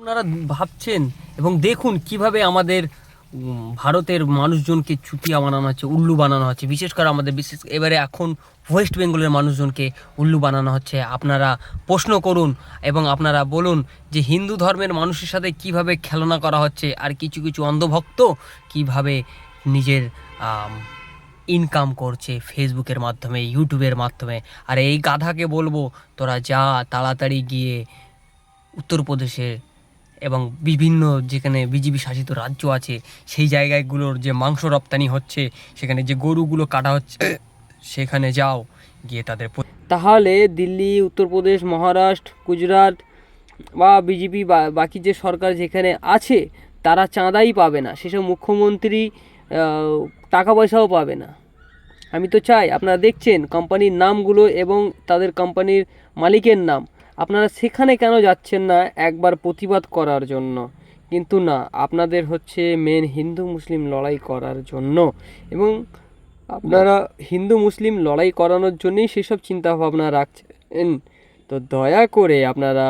আপনারা ভাবছেন এবং দেখুন কিভাবে আমাদের ভারতের মানুষজনকে চুতিয়া বানানো হচ্ছে, উল্লু বানানো হচ্ছে। বিশেষ এবারে এখন ওয়েস্ট বেঙ্গলের মানুষজনকে উল্লু বানানো হচ্ছে। আপনারা প্রশ্ন করুন এবং আপনারা বলুন যে হিন্দু ধর্মের মানুষের সাথে কিভাবে খেলনা করা হচ্ছে, আর কিছু কিছু অন্ধভক্ত কিভাবে নিজের ইনকাম করছে ফেসবুকের মাধ্যমে, ইউটিউবের মাধ্যমে। আর এই গাধাকে বলবো, তোরা যা তাড়াতাড়ি গিয়ে উত্তরপ্রদেশে এবং বিভিন্ন যেখানে বিজেপি শাসিত রাজ্য আছে সেই জায়গাগুলোর যে মাংস রপ্তানি হচ্ছে, সেখানে যে গরুগুলো কাটা হচ্ছে, সেখানে যাও, গিয়ে তাদের তাহলে দিল্লি, উত্তরপ্রদেশ, মহারাষ্ট্র, গুজরাট বা বিজেপি বা বাকি যে সরকার যেখানে আছে তারা চাঁদাই পাবে না, সেসব মুখ্যমন্ত্রী টাকা পয়সাও পাবে না। আমি তো চাই, আপনারা দেখছেন কোম্পানির নামগুলো এবং তাদের কোম্পানির মালিকের নাম, আপনারা সেখানে কেন যাচ্ছেন না একবার প্রতিবাদ করার জন্য? কিন্তু না, আপনাদের হচ্ছে মেন হিন্দু মুসলিম লড়াই করার জন্য, এবং আপনারা হিন্দু মুসলিম লড়াই করানোর জন্যই সেসব চিন্তাভাবনা রাখছেন। তো দয়া করে আপনারা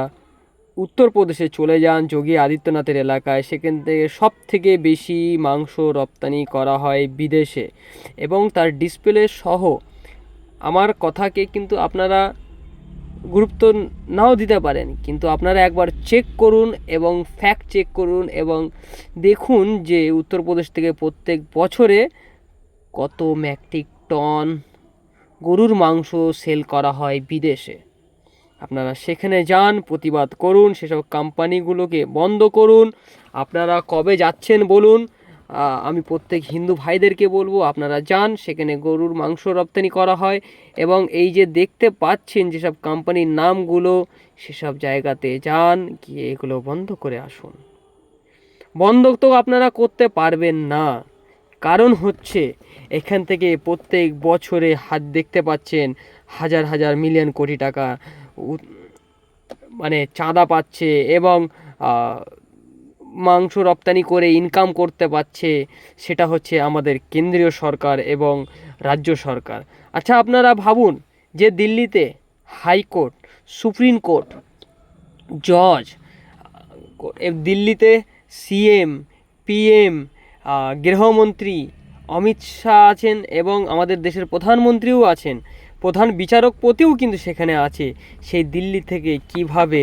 উত্তরপ্রদেশে চলে যান, যোগী আদিত্যনাথের এলাকায়। সেখান থেকে সব থেকে বেশি মাংস রপ্তানি করা হয় বিদেশে, এবং তার ডিসপ্লে সহ। আমার কথাকে কিন্তু আপনারা গুরুত্ব নাও দিতে পারেন, কিন্তু আপনারা একবার চেক করুন এবং ফ্যাক্ট চেক করুন এবং দেখুন যে উত্তরপ্রদেশ থেকে প্রত্যেক বছরে কত মেট্রিক টন গরুর মাংস সেল করা হয় বিদেশে। আপনারা সেখানে যান, প্রতিবাদ করুন, সেসব কোম্পানিগুলোকে বন্ধ করুন। আপনারা কবে যাচ্ছেন বলুন, আমি প্রত্যেক হিন্দু ভাইদেরকে বলবো আপনারা যান, সেখানে গরুর মাংস রপ্তানি করা হয়। এবং এই যে দেখতে পাচ্ছেন যেসব কোম্পানির নামগুলো, সেসব জায়গাতে যান, গিয়ে এগুলো বন্ধ করে আসুন। বন্ধ তো আপনারা করতে পারবেন না, কারণ হচ্ছে এখান থেকে প্রত্যেক বছরে হাত দেখতে পাচ্ছেন হাজার হাজার মিলিয়ন কোটি টাকা মানে চাঁদা পাচ্ছে এবং মাংস রপ্তানি করে ইনকাম করতে পারছে। সেটা হচ্ছে আমাদের কেন্দ্রীয় সরকার এবং রাজ্য সরকার। আচ্ছা, আপনারা ভাবুন যে দিল্লিতে হাইকোর্ট, সুপ্রিম কোর্ট, জজ, দিল্লিতে সিএম, পিএম, গৃহমন্ত্রী অমিত শাহ আছেন এবং আমাদের দেশের প্রধানমন্ত্রীও আছেন, প্রধান বিচারকপতিও কিন্তু সেখানে আছে। সেই দিল্লি থেকে কিভাবে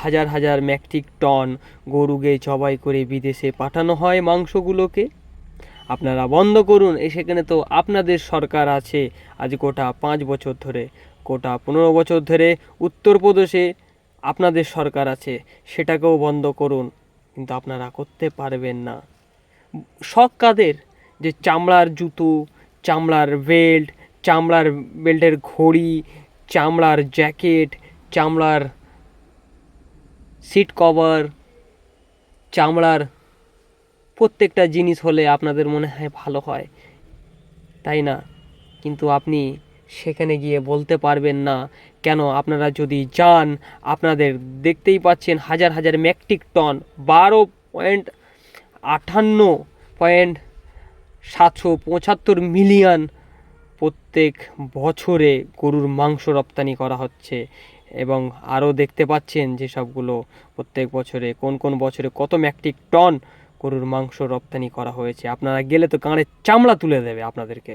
হাজার হাজার মেট্রিক টন গরুকে জবাই করে বিদেশে পাঠানো হয় মাংসগুলোকে? আপনারা বন্ধ করুন। সেখানে তো আপনাদের সরকার আছে আজ গোটা 5 বছর ধরে, গোটা 15 বছর ধরে উত্তরপ্রদেশে আপনাদের সরকার আছে, সেটাকেও বন্ধ করুন। কিন্তু আপনারা করতে পারবেন না। শখ কাদের? যে চামড়ার জুতো, চামড়ার বেল্ট, চামড়ার বেল্টের ঘড়ি, চামড়ার জ্যাকেট, চামড়ার সিট কভার, চামড়ার প্রত্যেকটা জিনিস হলে আপনাদের মনে হয় ভালো হয়, তাই না? কিন্তু আপনি সেখানে গিয়ে বলতে পারবেন না কেন? আপনারা যদি যান, আপনাদের দেখতেই পাচ্ছেন হাজার হাজার মেট্রিক টন, 12.58.775 মিলিয়ন প্রত্যেক বছরে গরুর মাংস রপ্তানি করা হচ্ছে। এবং আরও দেখতে পাচ্ছেন যে সবগুলো প্রত্যেক বছরে কোন কোন বছরে কত মেট্রিক টন গরুর মাংস রপ্তানি করা হয়েছে। আপনারা গেলে তো গাঁড়ের চামড়া তুলে দেবে আপনাদেরকে।